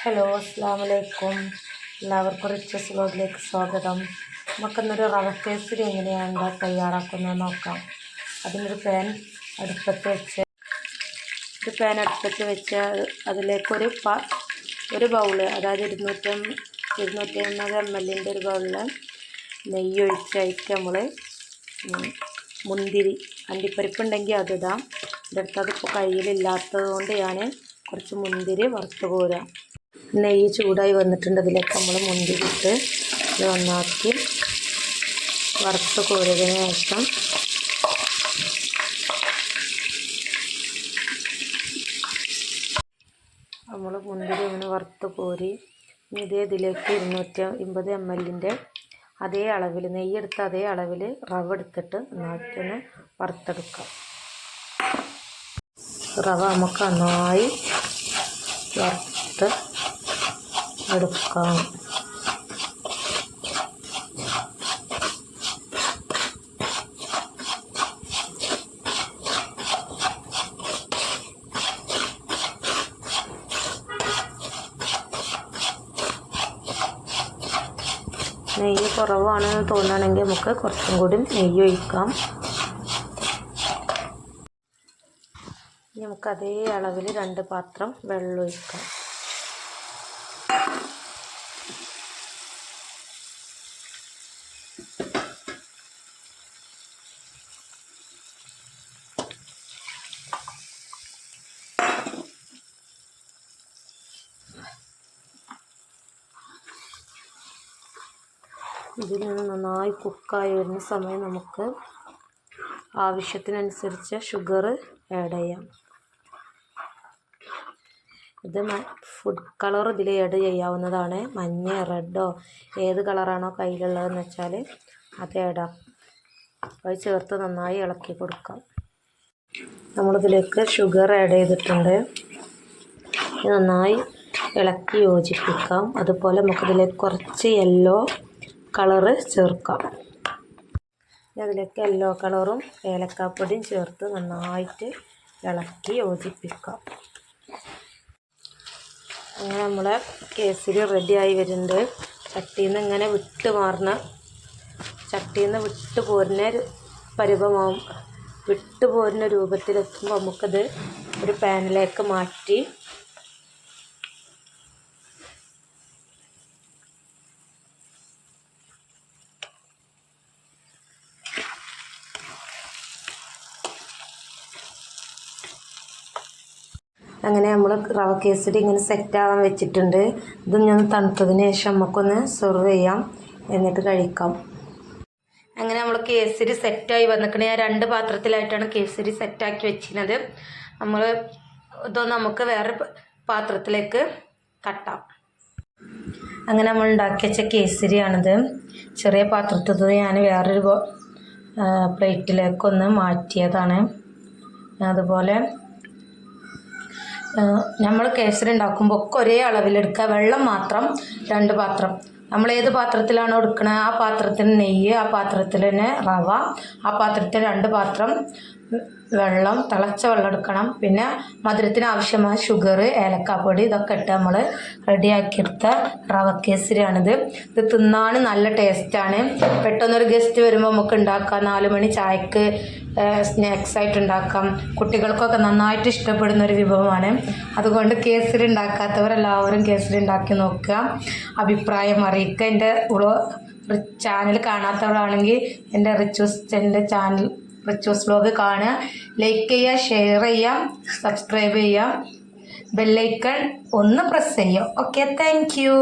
Hello, അസ്സലാമു അലൈക്കും. എല്ലാവർക്കും റിച്ചസ് വ്ലോഗിലേക്ക് സ്വാഗതം. നമുക്കിന്നൊരു റവ കേസരി എങ്ങനെയാണ് തയ്യാറാക്കുന്നത് നോക്കാം. അതിനൊരു പാൻ അടുപ്പത്ത് വെച്ച് അതിലേക്ക് ഒരു ബൗള്, അതായത് 250 ml ഒരു ബൗളിൽ നെയ്യ് ഒഴിച്ച് അതിലേക്ക് നമ്മൾ മുന്തിരി അണ്ടിപ്പരിപ്പ് ഉണ്ടെങ്കിൽ അതിടാം. ഇതെടുത്ത് അതിപ്പോൾ കയ്യിലില്ലാത്തത് കൊണ്ട് ഞാൻ കുറച്ച് മുന്തിരി വറുത്ത് കോരാം. നെയ്യ് ചൂടായി വന്നിട്ടുണ്ട്. അതിലേക്ക് നമ്മൾ മുന്തിരി ഇട്ട് ഇത് നന്നാക്കി വറുത്ത് കോരിയതിന് ശേഷം നമ്മൾ മുന്തിരി ഇങ്ങനെ വറുത്ത് കോരി ഇതിലേക്ക് 250 ml അതേ അളവിൽ നെയ്യെടുത്ത് അതേ അളവിൽ റവ എടുത്തിട്ട് നന്നായിട്ടൊന്ന് വറുത്തെടുക്കാം. റവ നമുക്ക് നന്നായി വറുത്ത് എടുക്കാം. നെയ്യ് കുറവാണെന്ന് തോന്നുകയാണെങ്കിൽ നമുക്ക് കുറച്ചും കൂടി നെയ്യ് ഒഴിക്കാം. നമുക്ക് അതേ അളവിൽ 2 പാത്രം വെള്ളം ഒഴിക്കാം. ഇതിൽ നിന്ന് നന്നായി കുക്കായി വരുന്ന സമയം നമുക്ക് ആവശ്യത്തിനനുസരിച്ച് ഷുഗർ ആഡ് ചെയ്യാം. ഇത് ഫുഡ് കളർ ഇതിൽ ആഡ് ചെയ്യാവുന്നതാണ്. മഞ്ഞ, റെഡോ ഏത് കളറാണോ കയ്യിലുള്ളതെന്ന് വെച്ചാൽ അത് ആഡാം. അത് ചേർത്ത് നന്നായി ഇളക്കി കൊടുക്കാം. നമ്മളിതിലേക്ക് ഷുഗർ ആഡ് ചെയ്തിട്ടുണ്ട്. നന്നായി ഇളക്കി യോജിപ്പിക്കാം. അതുപോലെ നമുക്കിതിലേക്ക് കുറച്ച് യെല്ലോ കളറ് ചേർക്കാം. അതിലേക്ക് യെല്ലോ കളറും ഏലക്കാപ്പൊടിയും ചേർത്ത് നന്നായിട്ട് ഇളക്കി യോജിപ്പിക്കാം. അങ്ങനെ നമ്മളെ കേസരി റെഡിയായി വരുന്നുണ്ട്. ചട്ടിയിൽ നിന്ന് വിട്ട് പോരുന്ന പരുവമാവും. വിട്ട് പോരുന്ന രൂപത്തിലെത്തുമ്പോൾ നമുക്കത് ഒരു പാനിലേക്ക് മാറ്റി അങ്ങനെ നമ്മൾ റവ കേസരി ഇങ്ങനെ സെറ്റാവാൻ വെച്ചിട്ടുണ്ട്. ഇത് ഞാൻ തണുത്തതിന് ശേഷം നമുക്കൊന്ന് സെർവ് ചെയ്യാം, എന്നിട്ട് കഴിക്കാം. അങ്ങനെ നമ്മൾ കേസരി സെറ്റായി വന്നിട്ടുണ്ട്. ഞാൻ 2 പാത്രത്തിലായിട്ടാണ് കേസരി സെറ്റാക്കി വെച്ചിരുന്നത്. ഇതൊന്ന് നമുക്ക് വേറെ പാത്രത്തിലേക്ക് തട്ടാം. അങ്ങനെ നമ്മൾ ഉണ്ടാക്കി വെച്ച കേസരിയാണിത്. ചെറിയ പാത്രത്തിൽ ഞാൻ വേറൊരു പ്ലേറ്റിലേക്കൊന്ന് മാറ്റിയതാണ്. അതുപോലെ നമ്മൾ കേസരി ഉണ്ടാക്കുമ്പോൾ ഒക്കെ ഒരേ അളവിലെടുക്കുക. വെള്ളം മാത്രം 2 പാത്രം. നമ്മൾ ഏത് പാത്രത്തിലാണോ എടുക്കുന്നത് ആ പാത്രത്തിന് നെയ്യ്, ആ പാത്രത്തിൽ തന്നെ റവ, ആ പാത്രത്തിൽ 2 പാത്രം വെള്ളം, തിളച്ച വെള്ളം എടുക്കണം. പിന്നെ മധുരത്തിന് ആവശ്യമായ ഷുഗർ, ഏലക്കാപ്പൊടി ഇതൊക്കെ ഇട്ട് നമ്മൾ റെഡിയാക്കിയെടുത്ത റവ കേസരിയാണിത്. ഇത് തിന്നാൻ നല്ല ടേസ്റ്റാണ്. പെട്ടെന്നൊരു ഗസ്റ്റ് വരുമ്പോൾ നമുക്ക് ഉണ്ടാക്കാം. 4 മണി ചായക്ക് സ്നാക്സ് ആയിട്ട് ഉണ്ടാക്കാം. കുട്ടികൾക്കൊക്കെ നന്നായിട്ട് ഇഷ്ടപ്പെടുന്ന ഒരു വിഭവമാണ്. അതുകൊണ്ട് കേസരി ഉണ്ടാക്കാത്തവരെല്ലാവരും കേസരി ഉണ്ടാക്കി നോക്കുക, അഭിപ്രായം അറിയിക്കുക. എൻ്റെ ചാനൽ കാണാത്തവരാണെങ്കിൽ എൻ്റെ ചാനൽ റിച്ചൂസ് വ്ലോഗ് കാണുക, ലൈക്ക് ചെയ്യുക, ഷെയർ ചെയ്യുക, സബ്സ്ക്രൈബ് ചെയ്യുക, ബെല്ലൈക്കൺ ഒന്ന് പ്രസ് ചെയ്യുക. Okay, thank you.